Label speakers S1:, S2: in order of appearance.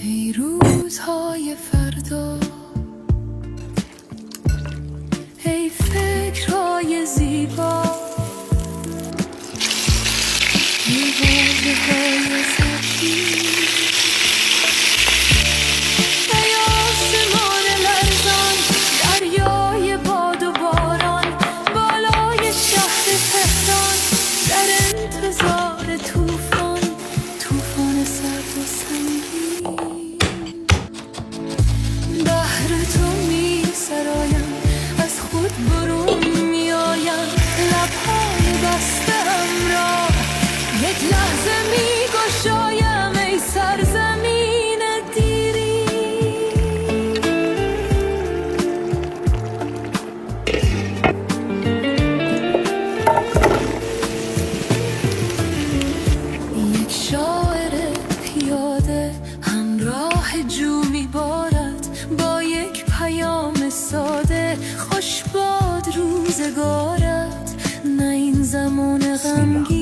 S1: ای روزهای فردا، ای فکرهای زیبا، ای واژه‌های ذکی، ای آسمان لرزان، دریای باد و باران، بالای شهر تهران، در انتظار طوفان، طوفان سرد و سنگین. بهر تو می سرایم، از خود برون می آیم، لبهای بسته‌ام را یک لحظه می گشایم. ای سرزمین دیری، یک شاعر پیاده همراه جو می بارد، با یک پیام ساده. خوش باد روزگارت، نه این زمان غمگین